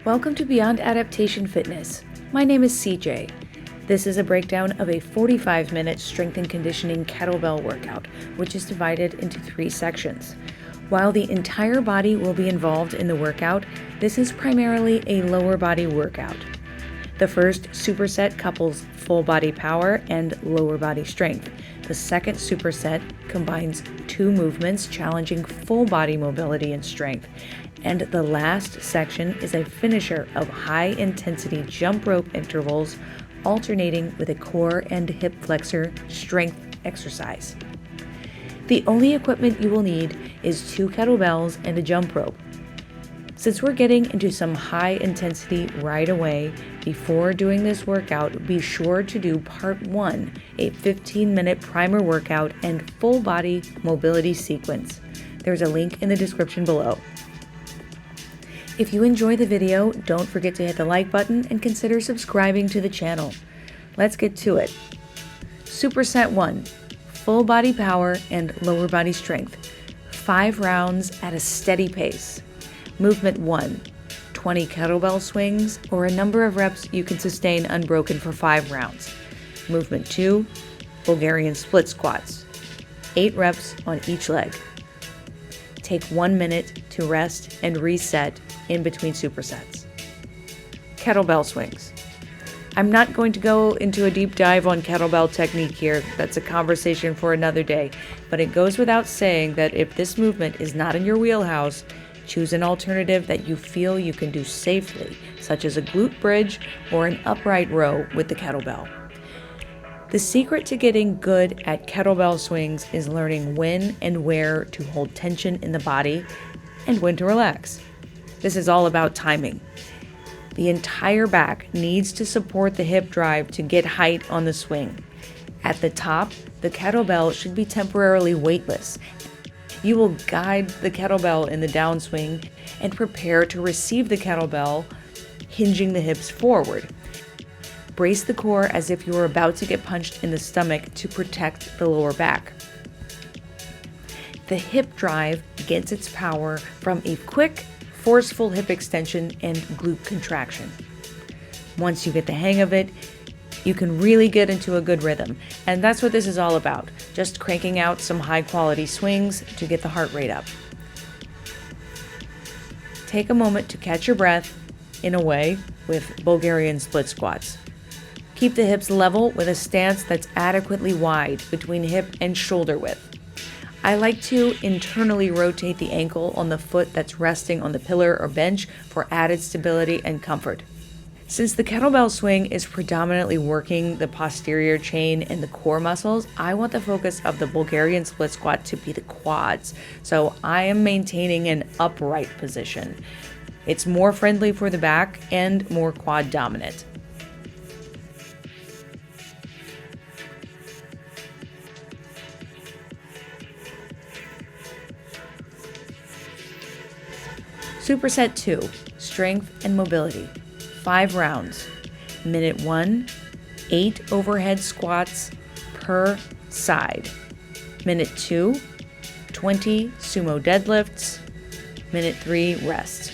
Welcome to Beyond Adaptation Fitness. My name is CJ. This is a breakdown of a 45-minute strength and conditioning kettlebell workout, which is divided into 3 sections. While the entire body will be involved in the workout, this is primarily a lower body workout. The first superset couples full body power and lower body strength. The second superset combines 2 movements challenging full body mobility and strength. And the last section is a finisher of high-intensity jump rope intervals, alternating with a core and hip flexor strength exercise. The only equipment you will need is 2 kettlebells and a jump rope. Since we're getting into some high intensity right away, before doing this workout, be sure to do part 1, a 15-minute primer workout and full body mobility sequence. There's a link in the description below. If you enjoy the video, don't forget to hit the like button and consider subscribing to the channel. Let's get to it. Superset 1, full body power and lower body strength. 5 rounds at a steady pace. Movement 1, 20 kettlebell swings or a number of reps you can sustain unbroken for 5 rounds. Movement 2, Bulgarian split squats. 8 reps on each leg. Take 1 minute to rest and reset in between supersets. Kettlebell swings. I'm not going to go into a deep dive on kettlebell technique here. That's a conversation for another day, but it goes without saying that if this movement is not in your wheelhouse, choose an alternative that you feel you can do safely, such as a glute bridge or an upright row with the kettlebell. The secret to getting good at kettlebell swings is learning when and where to hold tension in the body and when to relax. This is all about timing. The entire back needs to support the hip drive to get height on the swing. At the top, the kettlebell should be temporarily weightless. You will guide the kettlebell in the downswing and prepare to receive the kettlebell, hinging the hips forward. Brace the core as if you are about to get punched in the stomach to protect the lower back. The hip drive gets its power from a quick, forceful hip extension and glute contraction. Once you get the hang of it, you can really get into a good rhythm, and that's what this is all about, just cranking out some high-quality swings to get the heart rate up. Take a moment to catch your breath, in a way, with Bulgarian split squats. Keep the hips level with a stance that's adequately wide between hip and shoulder width. I like to internally rotate the ankle on the foot that's resting on the pillar or bench for added stability and comfort. Since the kettlebell swing is predominantly working the posterior chain and the core muscles, I want the focus of the Bulgarian split squat to be the quads, so I am maintaining an upright position. It's more friendly for the back and more quad dominant. Superset 2, strength and mobility. 5 rounds. Minute 1, 8 overhead squats per side. Minute 2, 20 sumo deadlifts. Minute 3, rest.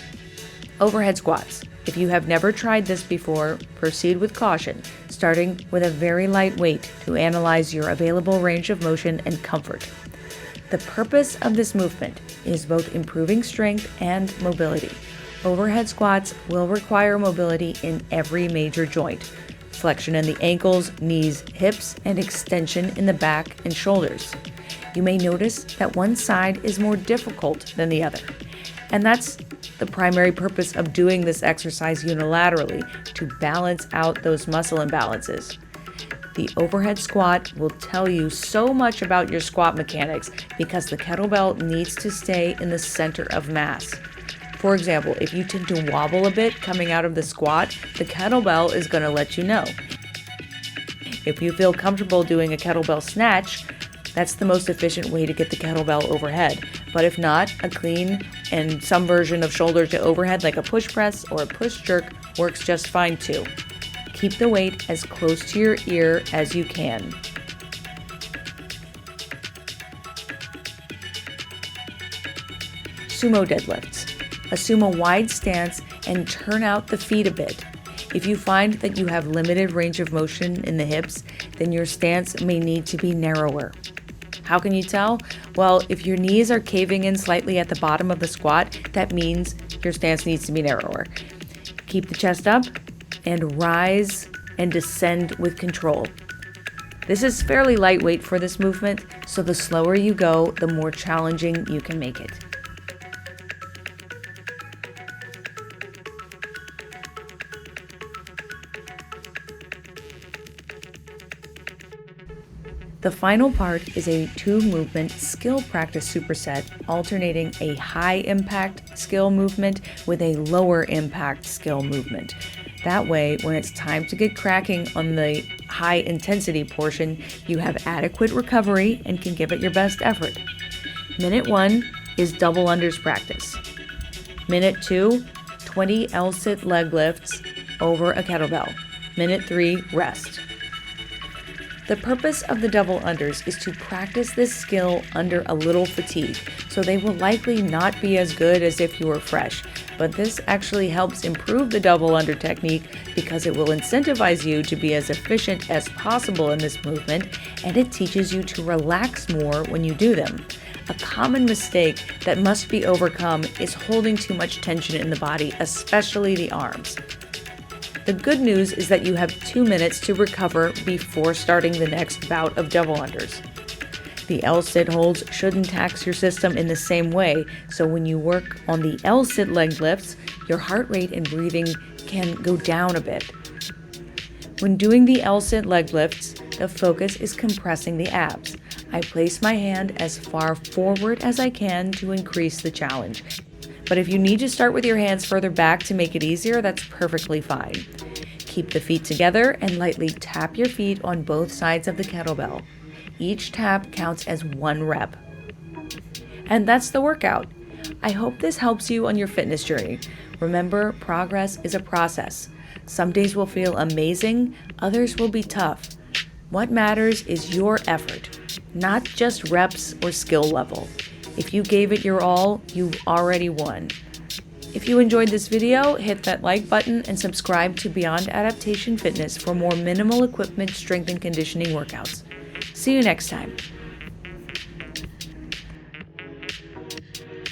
Overhead squats. If you have never tried this before, proceed with caution, starting with a very light weight to analyze your available range of motion and comfort. The purpose of this movement is both improving strength and mobility. Overhead squats will require mobility in every major joint, flexion in the ankles, knees, hips, and extension in the back and shoulders. You may notice that one side is more difficult than the other, and that's the primary purpose of doing this exercise unilaterally, to balance out those muscle imbalances. The overhead squat will tell you so much about your squat mechanics because the kettlebell needs to stay in the center of mass. For example, if you tend to wobble a bit coming out of the squat, the kettlebell is going to let you know. If you feel comfortable doing a kettlebell snatch, that's the most efficient way to get the kettlebell overhead. But if not, a clean and some version of shoulder to overhead like a push press or a push jerk works just fine too. Keep the weight as close to your ear as you can. Sumo deadlifts. Assume a wide stance and turn out the feet a bit. If you find that you have limited range of motion in the hips, then your stance may need to be narrower. How can you tell? Well, if your knees are caving in slightly at the bottom of the squat, that means your stance needs to be narrower. Keep the chest up and rise and descend with control. This is fairly lightweight for this movement, so the slower you go, the more challenging you can make it. The final part is a 2-movement skill practice superset, alternating a high-impact skill movement with a lower-impact skill movement. That way, when it's time to get cracking on the high-intensity portion, you have adequate recovery and can give it your best effort. Minute 1 is double unders practice. Minute 2, 20 L-sit leg lifts over a kettlebell. Minute 3, rest. The purpose of the double unders is to practice this skill under a little fatigue, so they will likely not be as good as if you were fresh. But this actually helps improve the double under technique because it will incentivize you to be as efficient as possible in this movement, and it teaches you to relax more when you do them. A common mistake that must be overcome is holding too much tension in the body, especially the arms. The good news is that you have 2 minutes to recover before starting the next bout of double unders. The L-sit holds shouldn't tax your system in the same way, so when you work on the L-sit leg lifts, your heart rate and breathing can go down a bit. When doing the L-sit leg lifts, the focus is compressing the abs. I place my hand as far forward as I can to increase the challenge. But if you need to start with your hands further back to make it easier, that's perfectly fine. Keep the feet together and lightly tap your feet on both sides of the kettlebell. Each tap counts as 1 rep. And that's the workout. I hope this helps you on your fitness journey. Remember, progress is a process. Some days will feel amazing, others will be tough. What matters is your effort, not just reps or skill level. If you gave it your all, you've already won. If you enjoyed this video, hit that like button and subscribe to Beyond Adaptation Fitness for more minimal equipment strength and conditioning workouts. See you next time.